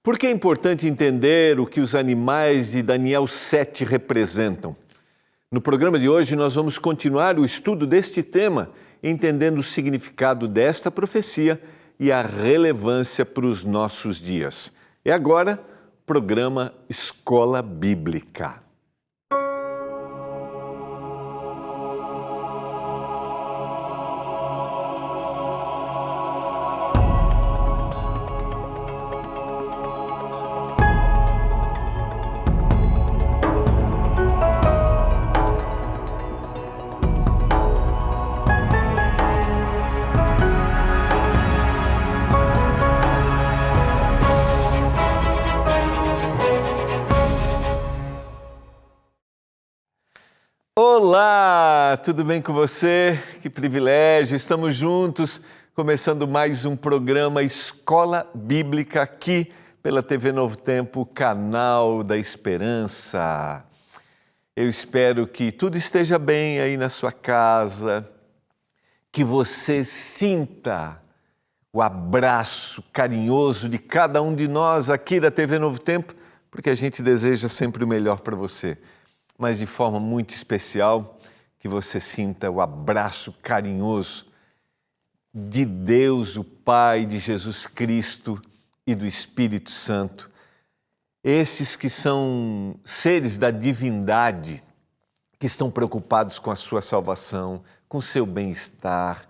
Por que é importante entender o que os animais de Daniel 7 representam? No programa de hoje, nós vamos continuar o estudo deste tema, entendendo o significado desta profecia e a relevância para os nossos dias. É agora o programa Escola Bíblica. Olá, tudo bem com você? Que privilégio, estamos juntos, começando mais um programa Escola Bíblica aqui pela TV Novo Tempo, canal da Esperança. Eu espero que tudo esteja bem aí na sua casa, que você sinta o abraço carinhoso de cada um de nós aqui da TV Novo Tempo, porque a gente deseja sempre o melhor para você. Mas de forma muito especial, que você sinta o abraço carinhoso de Deus, o Pai, de Jesus Cristo e do Espírito Santo. Esses que são seres da divindade, que estão preocupados com a sua salvação, com o seu bem-estar,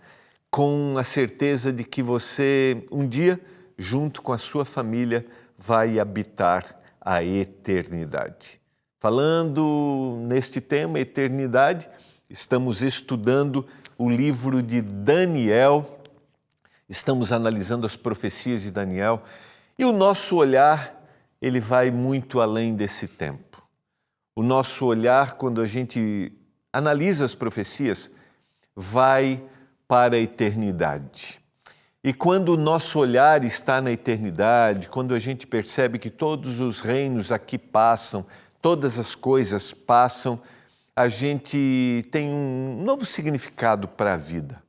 com a certeza de que você, um dia, junto com a sua família, vai habitar a eternidade. Falando neste tema, eternidade, estamos estudando o livro de Daniel, estamos analisando as profecias de Daniel e o nosso olhar, ele vai muito além desse tempo. O nosso olhar, quando a gente analisa as profecias, vai para a eternidade. E quando o nosso olhar está na eternidade, quando a gente percebe que todos os reinos aqui passam, todas as coisas passam, a gente tem um novo significado para a vida.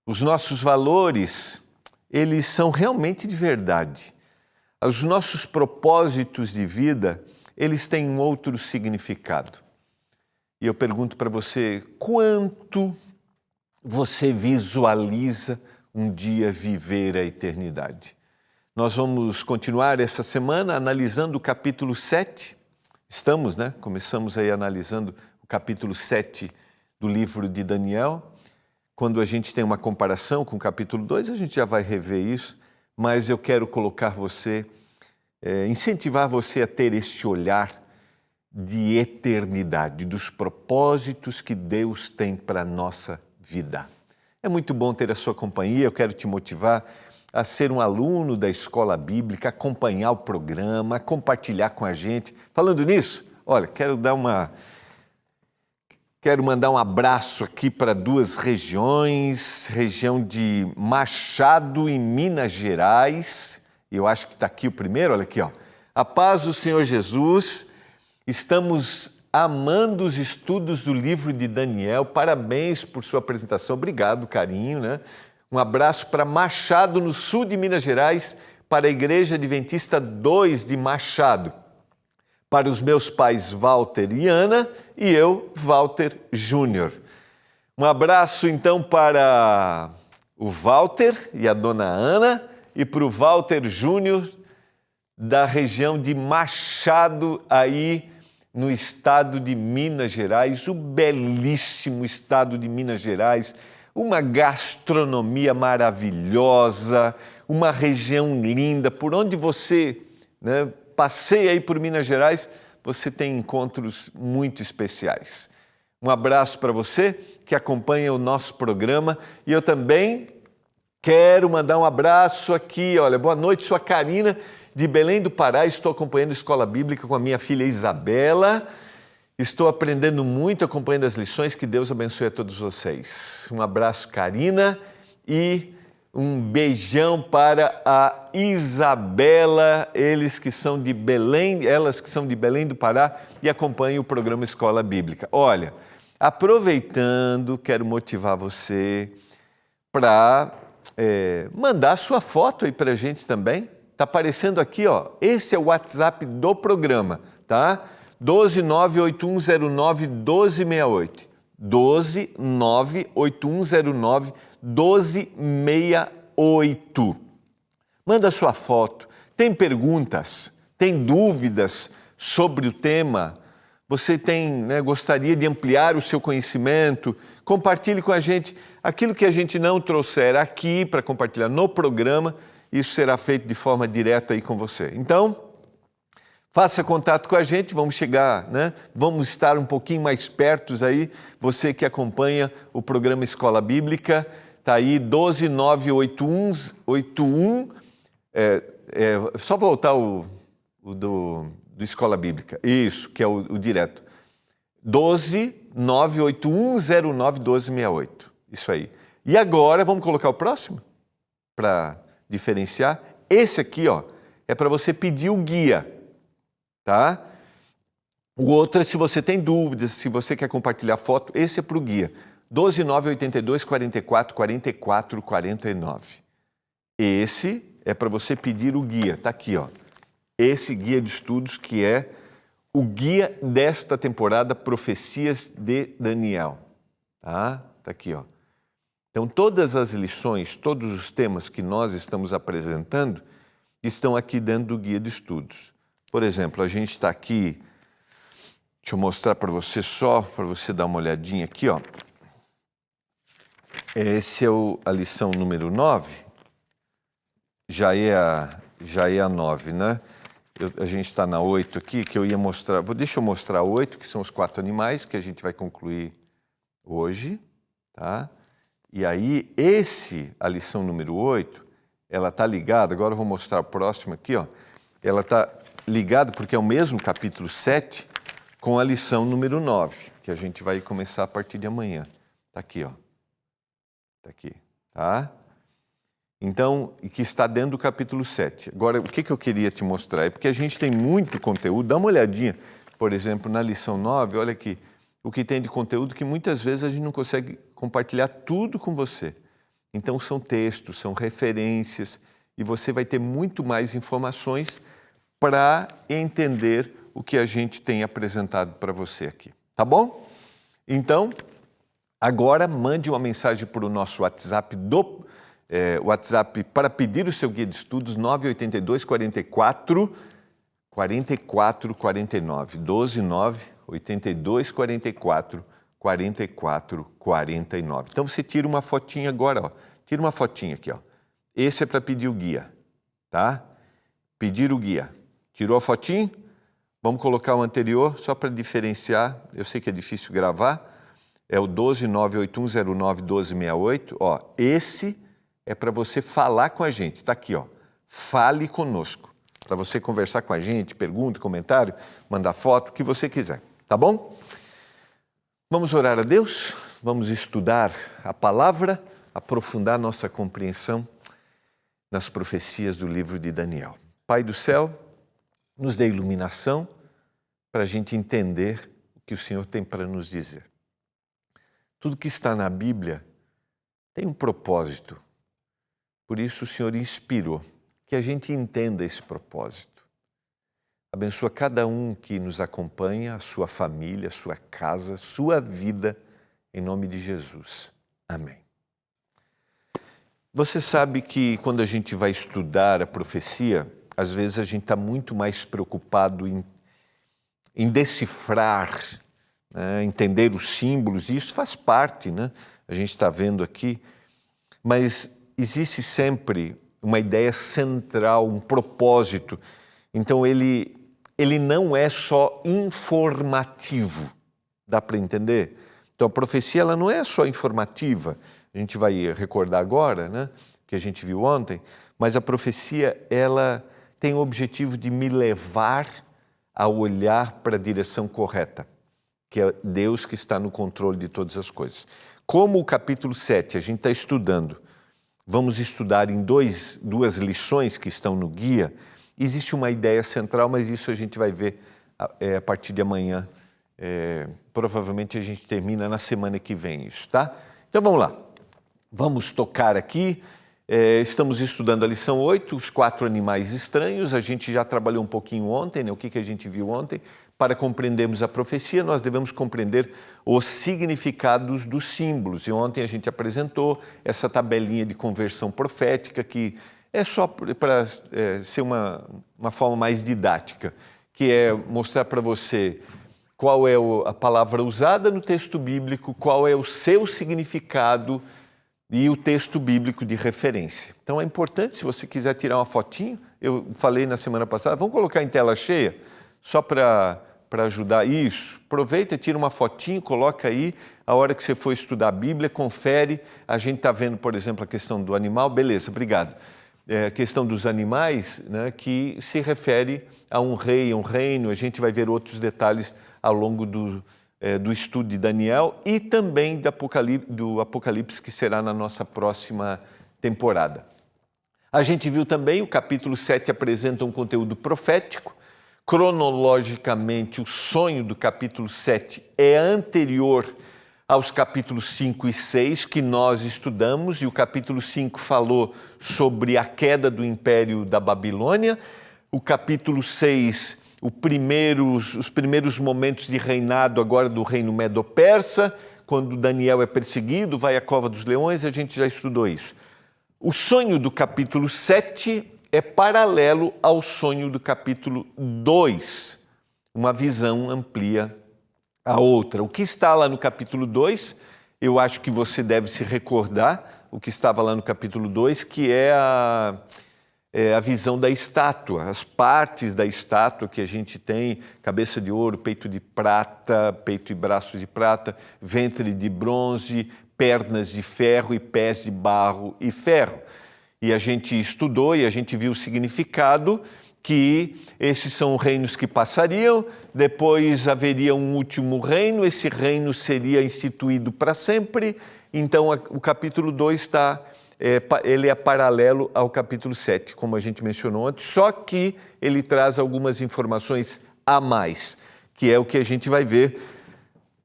Os nossos valores, eles são realmente de verdade. Os nossos propósitos de vida, eles têm um outro significado. E eu pergunto para você, quanto você visualiza um dia viver a eternidade? Nós vamos continuar essa semana analisando o capítulo 7. Começamos aí analisando o capítulo 7 do livro de Daniel. Quando a gente tem uma comparação com o capítulo 2, a gente já vai rever isso, mas eu quero colocar você, incentivar você a ter esse olhar de eternidade, dos propósitos que Deus tem para a nossa vida. É muito bom ter a sua companhia, eu quero te motivar a ser um aluno da Escola Bíblica, acompanhar o programa, compartilhar com a gente. Falando nisso, olha, quero mandar um abraço aqui para duas regiões, região de Machado, em Minas Gerais. Eu acho que está aqui o primeiro, olha aqui, ó. A paz do Senhor Jesus, estamos amando os estudos do livro de Daniel. Parabéns por sua apresentação, obrigado, carinho, né? Um abraço para Machado, no sul de Minas Gerais, para a Igreja Adventista 2 de Machado. Para os meus pais Walter e Ana e eu, Walter Júnior. Um abraço então para o Walter e a dona Ana e para o Walter Júnior, da região de Machado, aí no estado de Minas Gerais, o belíssimo estado de Minas Gerais, uma gastronomia maravilhosa, uma região linda. Por onde você passeia aí por Minas Gerais, você tem encontros muito especiais. Um abraço para você que acompanha o nosso programa e eu também quero mandar um abraço aqui. Olha, boa noite, sou a Karina de Belém do Pará, estou acompanhando a Escola Bíblica com a minha filha Isabela. Estou aprendendo muito, acompanhando as lições. Que Deus abençoe a todos vocês. Um abraço, Karina, e um beijão para a Isabela, elas que são de Belém do Pará e acompanham o programa Escola Bíblica. Olha, aproveitando, quero motivar você para mandar sua foto aí para a gente também, Está aparecendo aqui, ó. Esse é o WhatsApp do programa, tá? 12981091268. 12981091268. Manda sua foto. Tem perguntas? Tem dúvidas sobre o tema? Você gostaria de ampliar o seu conhecimento? Compartilhe com a gente aquilo que a gente não trouxer aqui para compartilhar no programa. Isso será feito de forma direta aí com você. Então, faça contato com a gente, vamos chegar, Vamos estar um pouquinho mais perto aí. Você que acompanha o programa Escola Bíblica, está aí 1298181. Só voltar o do Escola Bíblica. Isso, que é o direto. 12981091268. Isso aí. E agora, vamos colocar o próximo? Para diferenciar. Esse aqui, ó, é para você pedir o guia, tá? O outro é se você tem dúvidas, se você quer compartilhar foto, esse é para o guia. 12982444449. Esse é para você pedir o guia, tá aqui, ó. Esse guia de estudos que é o guia desta temporada Profecias de Daniel, tá? Tá aqui, ó. Então, todas as lições, todos os temas que nós estamos apresentando estão aqui dentro do guia de estudos. Por exemplo, a gente está aqui, deixa eu mostrar para você só, para você dar uma olhadinha aqui, ó. Esse é a lição número 9, já é a 9, né? A gente está na 8 aqui, que eu ia mostrar, deixa eu mostrar a 8, que são os 4 animais, que a gente vai concluir hoje, tá? E aí, a lição número 8, ela está ligada, agora eu vou mostrar o próximo aqui, ó. Ela está ligada, porque é o mesmo capítulo 7, com a lição número 9, que a gente vai começar a partir de amanhã. Está aqui, ó. Está aqui, tá? Então, e que está dentro do capítulo 7. Agora, o que eu queria te mostrar? É porque a gente tem muito conteúdo, dá uma olhadinha, por exemplo, na lição 9, olha aqui, o que tem de conteúdo que muitas vezes a gente não consegue compartilhar tudo com você. Então, são textos, são referências, e você vai ter muito mais informações para entender o que a gente tem apresentado para você aqui. Tá bom? Então, agora mande uma mensagem para o nosso WhatsApp WhatsApp para pedir o seu guia de estudos 982 44 44 49 12982 44 44 49. Então você tira uma fotinha agora, ó. Tira uma fotinha aqui, ó. Esse é para pedir o guia, tá? Pedir o guia. Tirou a fotinho? Vamos colocar o anterior só para diferenciar. Eu sei que é difícil gravar. É o 12981091268. Ó, esse é para você falar com a gente. Está aqui, ó. Fale conosco. Para você conversar com a gente, pergunta, comentário, mandar foto, o que você quiser. Tá bom? Vamos orar a Deus? Vamos estudar a palavra, aprofundar nossa compreensão nas profecias do livro de Daniel. Pai do céu, nos dê iluminação para a gente entender o que o Senhor tem para nos dizer. Tudo que está na Bíblia tem um propósito. Por isso o Senhor inspirou que a gente entenda esse propósito. Abençoa cada um que nos acompanha, a sua família, a sua casa, a sua vida, em nome de Jesus. Amém. Você sabe que quando a gente vai estudar a profecia, às vezes a gente está muito mais preocupado em decifrar, né, entender os símbolos, e isso faz parte, né? A gente está vendo aqui, mas existe sempre uma ideia central, um propósito. Então ele não é só informativo, dá para entender? Então a profecia ela não é só informativa, a gente vai recordar agora, né, que a gente viu ontem, mas a profecia ela tem o objetivo de me levar a olhar para a direção correta, que é Deus que está no controle de todas as coisas. Como o capítulo 7 a gente está estudando, vamos estudar em duas lições que estão no guia, existe uma ideia central, mas isso a gente vai ver a partir de amanhã. Provavelmente a gente termina na semana que vem isso, tá? Então vamos lá. Vamos tocar aqui. Estamos estudando a lição 8, os 4 animais estranhos. A gente já trabalhou um pouquinho ontem, né? O que a gente viu ontem? Para compreendermos a profecia, nós devemos compreender os significados dos símbolos. E ontem a gente apresentou essa tabelinha de conversão profética, que é só para ser uma forma mais didática, que é mostrar para você qual é a palavra usada no texto bíblico, qual é o seu significado e o texto bíblico de referência. Então é importante, se você quiser tirar uma fotinho, eu falei na semana passada, vamos colocar em tela cheia, só para ajudar isso. Aproveita, tira uma fotinho, coloca aí, a hora que você for estudar a Bíblia, confere. A gente está vendo, por exemplo, a questão do animal, beleza, obrigado. A questão dos animais, né, que se refere a um rei, a um reino. A gente vai ver outros detalhes ao longo do estudo de Daniel e também do Apocalipse, que será na nossa próxima temporada. A gente viu também o capítulo 7 apresenta um conteúdo profético. Cronologicamente, o sonho do capítulo 7 é anterior aos capítulos 5 e 6 que nós estudamos, e o capítulo 5 falou sobre a queda do Império da Babilônia, o capítulo 6, os primeiros momentos de reinado agora do reino Medo-Persa, quando Daniel é perseguido, vai à cova dos leões, a gente já estudou isso. O sonho do capítulo 7 é paralelo ao sonho do capítulo 2. Uma visão amplia a outra. O que está lá no capítulo 2, eu acho que você deve se recordar, o que estava lá no capítulo 2, que é a visão da estátua, as partes da estátua que a gente tem, cabeça de ouro, peito de prata, peito e braços de prata, ventre de bronze, pernas de ferro e pés de barro e ferro. E a gente estudou e a gente viu o significado que esses são reinos que passariam, depois haveria um último reino, esse reino seria instituído para sempre. Então o capítulo 2 ele é paralelo ao capítulo 7, como a gente mencionou antes, só que ele traz algumas informações a mais, que é o que a gente vai ver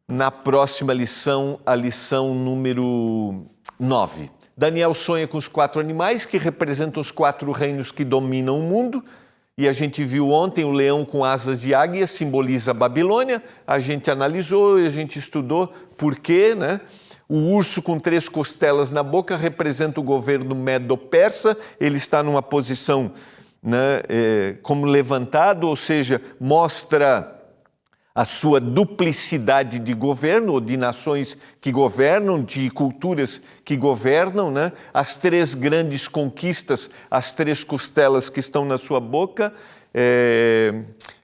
na próxima lição, a lição número 9. Daniel sonha com os 4 animais que representam os 4 reinos que dominam o mundo, e a gente viu ontem o leão com asas de águia, simboliza a Babilônia, a gente analisou e a gente estudou por quê, né? O urso com 3 costelas na boca representa o governo Medo-Persa, ele está numa posição, né, como levantado, ou seja, mostra a sua duplicidade de governo, ou de nações que governam, de culturas que governam, né? As 3 grandes conquistas, as 3 costelas que estão na sua boca,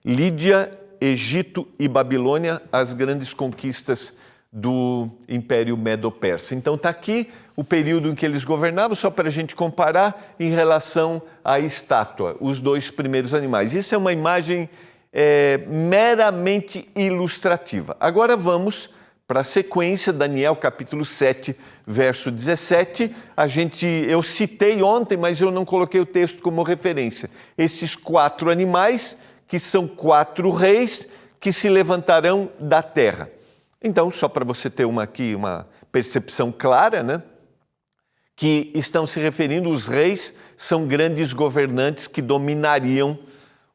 Lídia, Egito e Babilônia, as grandes conquistas do Império Medo-Persa. Então está aqui o período em que eles governavam, só para a gente comparar em relação à estátua, os 2 primeiros animais. Isso é uma imagem meramente ilustrativa. Agora vamos para a sequência, Daniel capítulo 7, verso 17. Eu citei ontem, mas eu não coloquei o texto como referência. Esses 4 animais, que são 4 reis, que se levantarão da terra. Então, só para você ter uma percepção clara, né? Que estão se referindo, os reis são grandes governantes que dominariam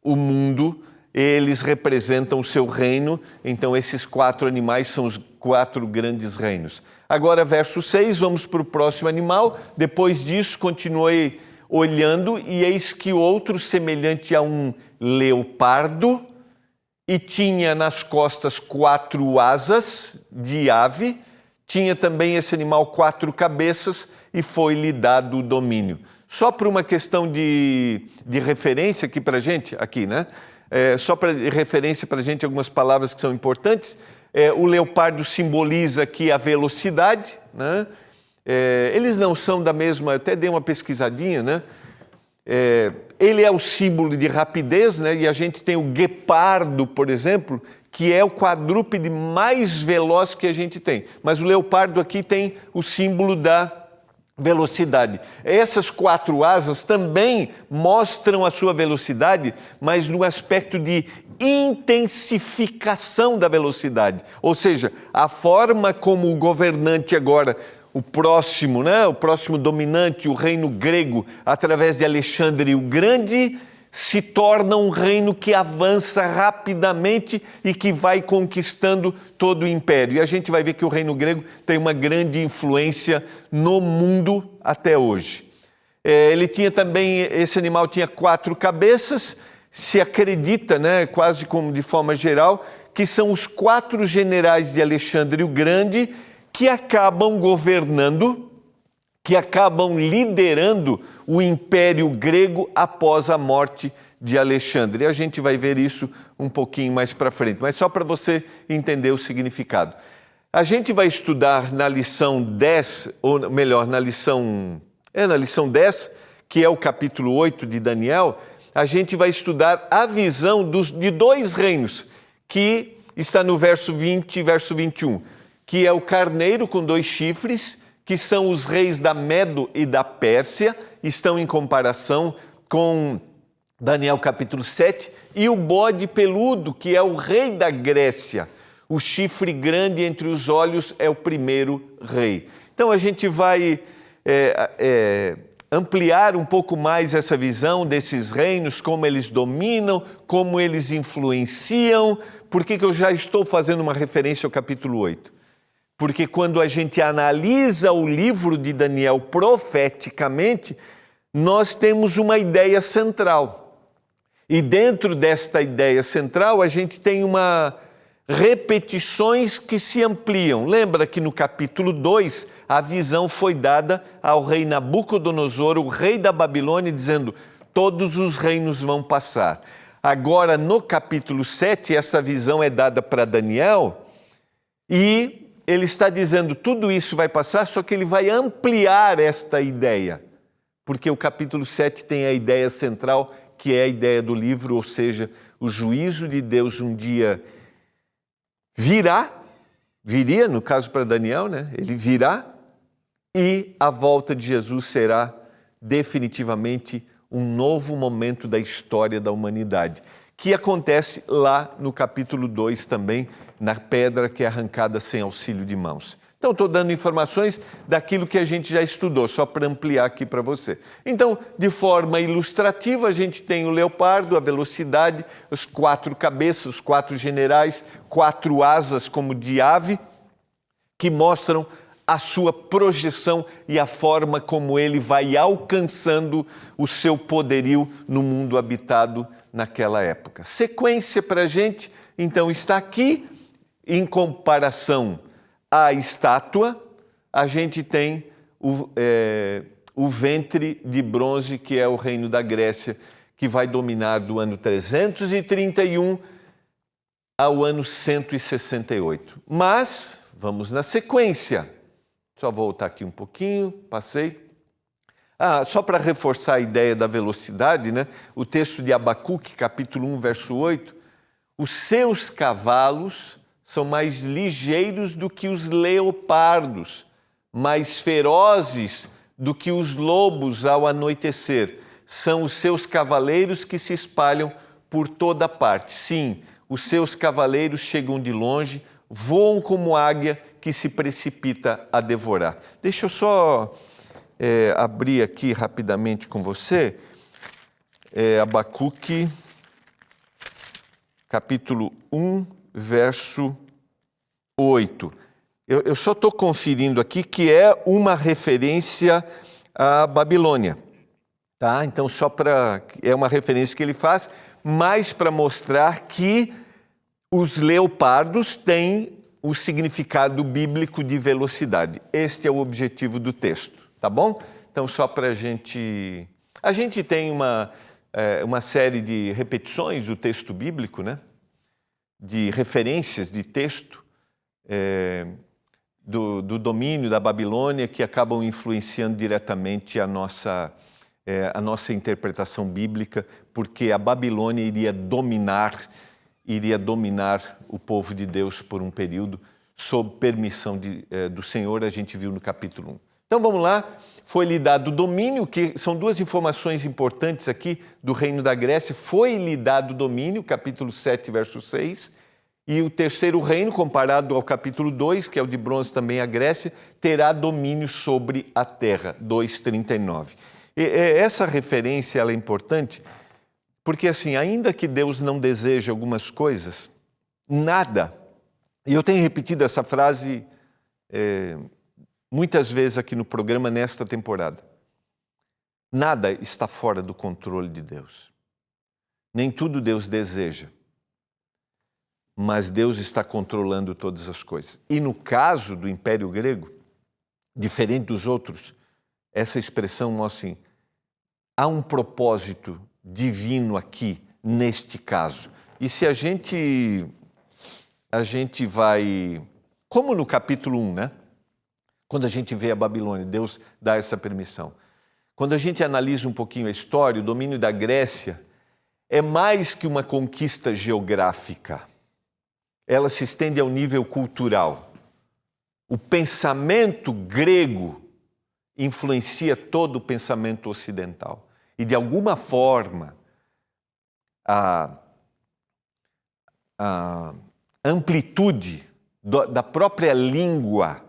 o mundo. Eles representam o seu reino, então esses 4 animais são os 4 grandes reinos. Agora, verso 6, vamos para o próximo animal. Depois disso, continuei olhando, e eis que outro, semelhante a um leopardo, e tinha nas costas 4 asas de ave, tinha também esse animal 4 cabeças, e foi-lhe dado o domínio. Só por uma questão de referência aqui para a gente, né? Só para referência para a gente algumas palavras que são importantes. O leopardo simboliza aqui a velocidade, né? Eles não são da mesma, eu até dei uma pesquisadinha, né? Ele é o símbolo de rapidez, né? E a gente tem o guepardo, por exemplo, que é o quadrúpede mais veloz que a gente tem. Mas o leopardo aqui tem o símbolo da velocidade. Essas 4 asas também mostram a sua velocidade, mas no aspecto de intensificação da velocidade. Ou seja, a forma como o governante agora, o próximo, né? O próximo dominante, o reino grego, através de Alexandre o Grande, se torna um reino que avança rapidamente e que vai conquistando todo o império. E a gente vai ver que o reino grego tem uma grande influência no mundo até hoje. Ele tinha também, esse animal tinha 4 cabeças, se acredita, né, quase como de forma geral, que são os 4 generais de Alexandre o Grande que acabam governando, que acabam liderando o Império Grego após a morte de Alexandre. E a gente vai ver isso um pouquinho mais para frente, mas só para você entender o significado. A gente vai estudar na lição 10, ou melhor, na lição 10, que é o capítulo 8 de Daniel, a gente vai estudar a visão de 2 reinos, que está no verso 20 e verso 21, que é o carneiro com 2 chifres, que são os reis da Medo e da Pérsia, estão em comparação com Daniel capítulo 7, e o bode peludo, que é o rei da Grécia. O chifre grande entre os olhos é o primeiro rei. Então a gente vai ampliar um pouco mais essa visão desses reinos, como eles dominam, como eles influenciam. Por que eu já estou fazendo uma referência ao capítulo 8? Porque quando a gente analisa o livro de Daniel profeticamente, nós temos uma ideia central. E dentro desta ideia central, a gente tem repetições que se ampliam. Lembra que no capítulo 2, a visão foi dada ao rei Nabucodonosor, o rei da Babilônia, dizendo: todos os reinos vão passar. Agora, no capítulo 7, essa visão é dada para Daniel e ele está dizendo tudo isso vai passar, só que ele vai ampliar esta ideia, porque o capítulo 7 tem a ideia central, que é a ideia do livro, ou seja, o juízo de Deus um dia viria, no caso para Daniel, né? Ele virá, e a volta de Jesus será definitivamente um novo momento da história da humanidade, que acontece lá no capítulo 2 também, na pedra que é arrancada sem auxílio de mãos. Então, estou dando informações daquilo que a gente já estudou, só para ampliar aqui para você. Então, de forma ilustrativa, a gente tem o leopardo, a velocidade, os 4 cabeças, os 4 generais, 4 asas como de ave, que mostram a sua projeção e a forma como ele vai alcançando o seu poderio no mundo habitado naquela época. Sequência para a gente, então, está aqui, em comparação à estátua, a gente tem o ventre de bronze, que é o reino da Grécia, que vai dominar do ano 331 ao ano 168. Mas, vamos na sequência. Só voltar aqui um pouquinho, passei. Só para reforçar a ideia da velocidade, né? O texto de Abacuque, capítulo 1, verso 8, os seus cavalos são mais ligeiros do que os leopardos, mais ferozes do que os lobos ao anoitecer. São os seus cavaleiros que se espalham por toda parte. Sim, os seus cavaleiros chegam de longe, voam como águia que se precipita a devorar. Deixa eu só abrir aqui rapidamente com você, Abacuque, capítulo 1, verso 8. Eu só estou conferindo aqui que é uma referência à Babilônia, tá? Então, é uma referência que ele faz, mas para mostrar que os leopardos têm o significado bíblico de velocidade. Este é o objetivo do texto, tá bom? Então, só para a gente tem uma série de repetições do texto bíblico, né? De referências de texto do domínio da Babilônia, que acabam influenciando diretamente a nossa interpretação bíblica, porque a Babilônia iria dominar o povo de Deus por um período, sob permissão do Senhor, a gente viu no capítulo 1. Então vamos lá, foi-lhe dado domínio, que são 2 informações importantes aqui do reino da Grécia. Foi-lhe dado domínio, capítulo 7, verso 6, e o terceiro reino, comparado ao capítulo 2, que é o de bronze também a Grécia, terá domínio sobre a terra, 2:39. Essa referência ela é importante porque, assim, ainda que Deus não deseje algumas coisas, nada, e eu tenho repetido essa frase muitas vezes aqui no programa nesta temporada, nada está fora do controle de Deus. Nem tudo Deus deseja, mas Deus está controlando todas as coisas. E no caso do Império Grego, diferente dos outros, essa expressão mostra assim, há um propósito divino aqui, neste caso. E se a gente vai, como no capítulo 1, né? Quando a gente vê a Babilônia, Deus dá essa permissão. Quando a gente analisa um pouquinho a história, o domínio da Grécia é mais que uma conquista geográfica. Ela se estende ao nível cultural. O pensamento grego influencia todo o pensamento ocidental. E, de alguma forma, a amplitude da própria língua,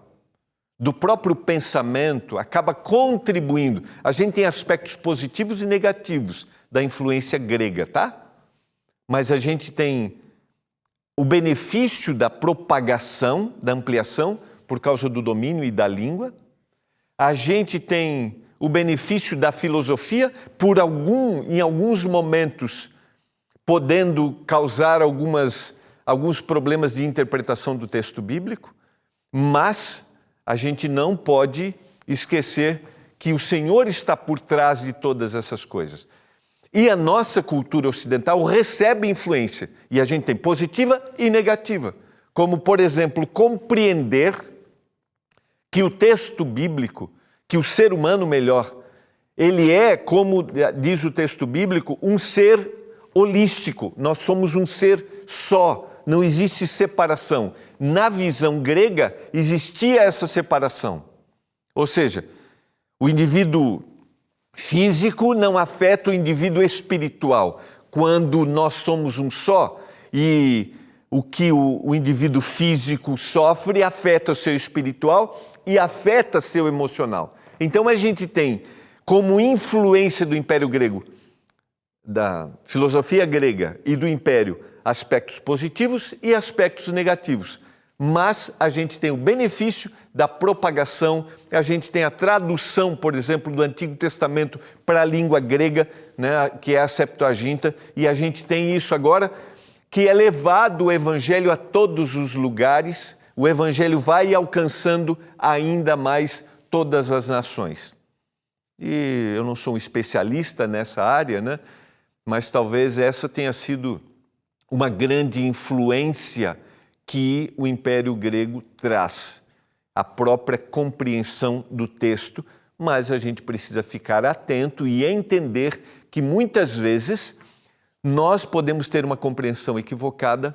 do próprio pensamento, acaba contribuindo. A gente tem aspectos positivos e negativos da influência grega, tá? Mas a gente tem o benefício da propagação, da ampliação, por causa do domínio e da língua. A gente tem o benefício da filosofia, em alguns momentos, podendo causar alguns problemas de interpretação do texto bíblico, mas a gente não pode esquecer que o Senhor está por trás de todas essas coisas. E a nossa cultura ocidental recebe influência, e a gente tem positiva e negativa, como, por exemplo, compreender que o texto bíblico, que o ser humano melhor, ele é, como diz o texto bíblico, um ser holístico. Nós somos um ser só, não existe separação. Na visão grega, existia essa separação. Ou seja, o indivíduo físico não afeta o indivíduo espiritual. Quando nós somos um só, e o que o indivíduo físico sofre afeta o seu espiritual e afeta seu emocional. Então a gente tem como influência do Império Grego, da filosofia grega e do Império, aspectos positivos e aspectos negativos. Mas a gente tem o benefício da propagação, a gente tem a tradução, por exemplo, do Antigo Testamento para a língua grega, né, que é a Septuaginta, e a gente tem isso agora, que é levado o Evangelho a todos os lugares, o Evangelho vai alcançando ainda mais todas as nações. E eu não sou um especialista nessa área, né, mas talvez essa tenha sido uma grande influência que o Império Grego traz, a própria compreensão do texto, mas a gente precisa ficar atento e entender que muitas vezes nós podemos ter uma compreensão equivocada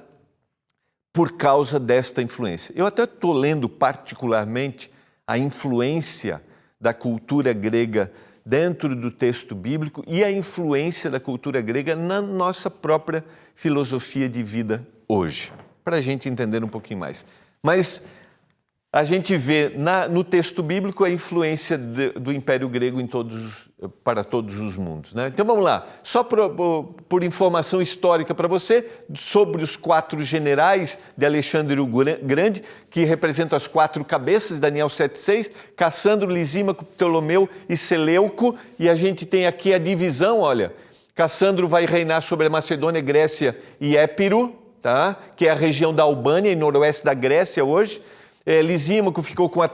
por causa desta influência. Eu até estou lendo particularmente a influência da cultura grega dentro do texto bíblico e a influência da cultura grega na nossa própria filosofia de vida hoje, para a gente entender um pouquinho mais. Mas a gente vê no texto bíblico a influência do Império Grego para todos os mundos, né? Então vamos lá, só por informação histórica para você, sobre os 4 generais de Alexandre o Grande, que representam as 4 cabeças, Daniel 7:6, Cassandro, Lisímaco, Ptolomeu e Seleuco, e a gente tem aqui a divisão, olha, Cassandro vai reinar sobre a Macedônia, Grécia e Épiro, tá? Que é a região da Albânia e noroeste da Grécia hoje. Lisímaco ficou com a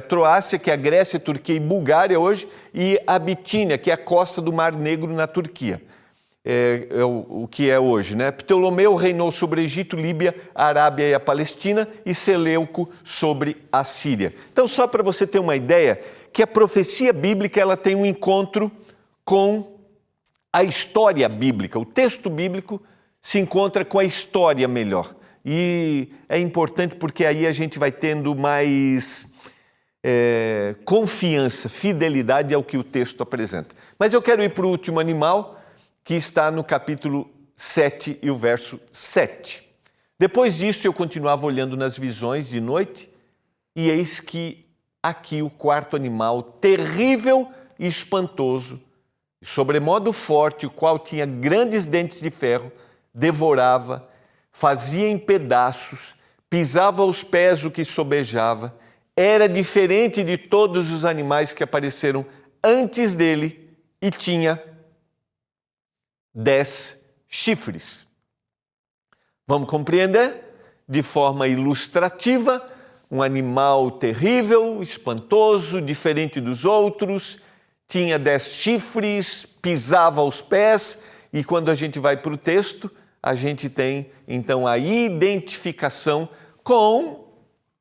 Croácia, que é a Grécia, Turquia e Bulgária hoje, e a Bitínia, que é a costa do Mar Negro na Turquia, o que é hoje, né? Ptolomeu reinou sobre Egito, Líbia, a Arábia e a Palestina, e Seleuco sobre a Síria. Então, só para você ter uma ideia, que a profecia bíblica ela tem um encontro com a história bíblica. O texto bíblico se encontra com a história melhor. E é importante porque aí a gente vai tendo mais confiança, fidelidade ao que o texto apresenta. Mas eu quero ir para o último animal, que está no capítulo 7 e o verso 7. Depois disso, eu continuava olhando nas visões de noite, e eis que aqui o quarto animal, terrível e espantoso, sobremodo forte, o qual tinha grandes dentes de ferro, devorava, fazia em pedaços, pisava aos pés o que sobejava, era diferente de todos os animais que apareceram antes dele e tinha 10 chifres. Vamos compreender? De forma ilustrativa, um animal terrível, espantoso, diferente dos outros, tinha 10 chifres, pisava aos pés, e quando a gente vai para o texto, a gente tem então a identificação com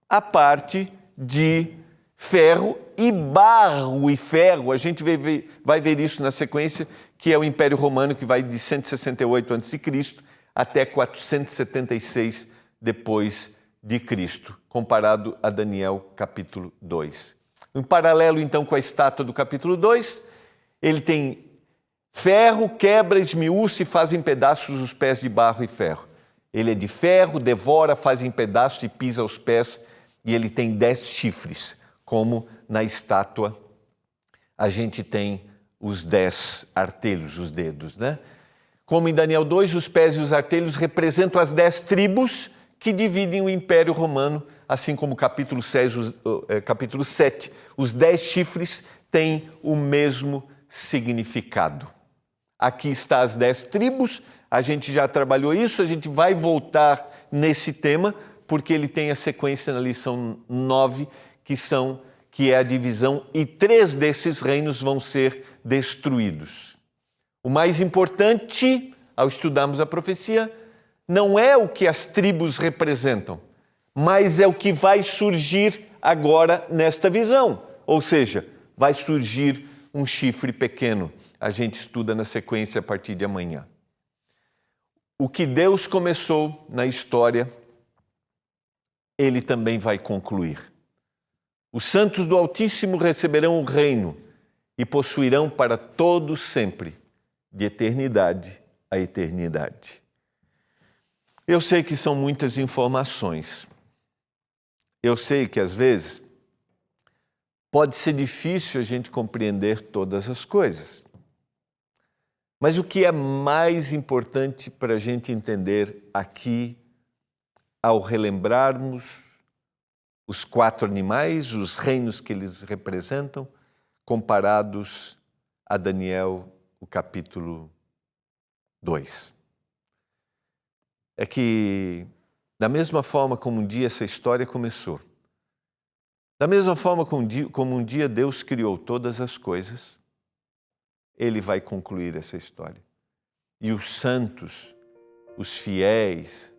a parte de ferro e barro e ferro. A gente vai ver isso na sequência, que é o Império Romano, que vai de 168 a.C. até 476 depois de Cristo, comparado a Daniel capítulo 2. Em paralelo, então, com a estátua do capítulo 2, ele tem ferro, quebra, esmiúça e faz em pedaços os pés de barro e ferro. Ele é de ferro, devora, faz em pedaços e pisa os pés, e ele tem 10 chifres, como na estátua a gente tem os 10 artelhos, os dedos, né? Como em Daniel 2, os pés e os artelhos representam as 10 tribos que dividem o Império Romano, assim como capítulo 7, os 10 chifres têm o mesmo significado. Aqui está as 10 tribos, a gente já trabalhou isso, a gente vai voltar nesse tema, porque ele tem a sequência na lição 9, que é a divisão, e 3 desses reinos vão ser destruídos. O mais importante, ao estudarmos a profecia, não é o que as tribos representam, mas é o que vai surgir agora nesta visão. Ou seja, vai surgir um chifre pequeno. A gente estuda na sequência a partir de amanhã. O que Deus começou na história, Ele também vai concluir. Os santos do Altíssimo receberão o reino e possuirão para todo sempre, de eternidade a eternidade. Eu sei que são muitas informações. Eu sei que, às vezes, pode ser difícil a gente compreender todas as coisas. Mas o que é mais importante para a gente entender aqui, ao relembrarmos os 4 animais, os reinos que eles representam, comparados a Daniel, o capítulo 2. É que, da mesma forma como um dia essa história começou, da mesma forma como um dia Deus criou todas as coisas, Ele vai concluir essa história. E os santos, os fiéis,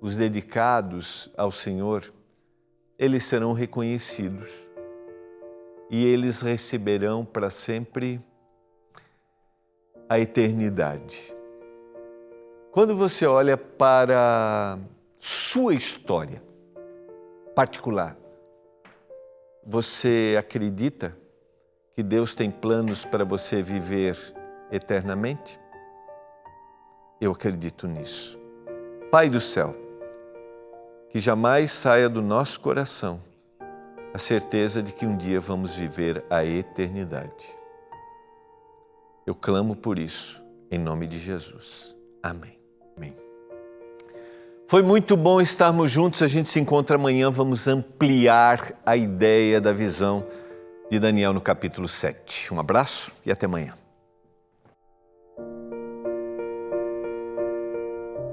os dedicados ao Senhor, eles serão reconhecidos e eles receberão para sempre a eternidade. Quando você olha para sua história particular, você acredita que Deus tem planos para você viver eternamente? Eu acredito nisso. Pai do céu, que jamais saia do nosso coração a certeza de que um dia vamos viver a eternidade. Eu clamo por isso, em nome de Jesus. Amém. Amém. Foi muito bom estarmos juntos, a gente se encontra amanhã, vamos ampliar a ideia da visão de Daniel no capítulo 7. Um abraço e até amanhã.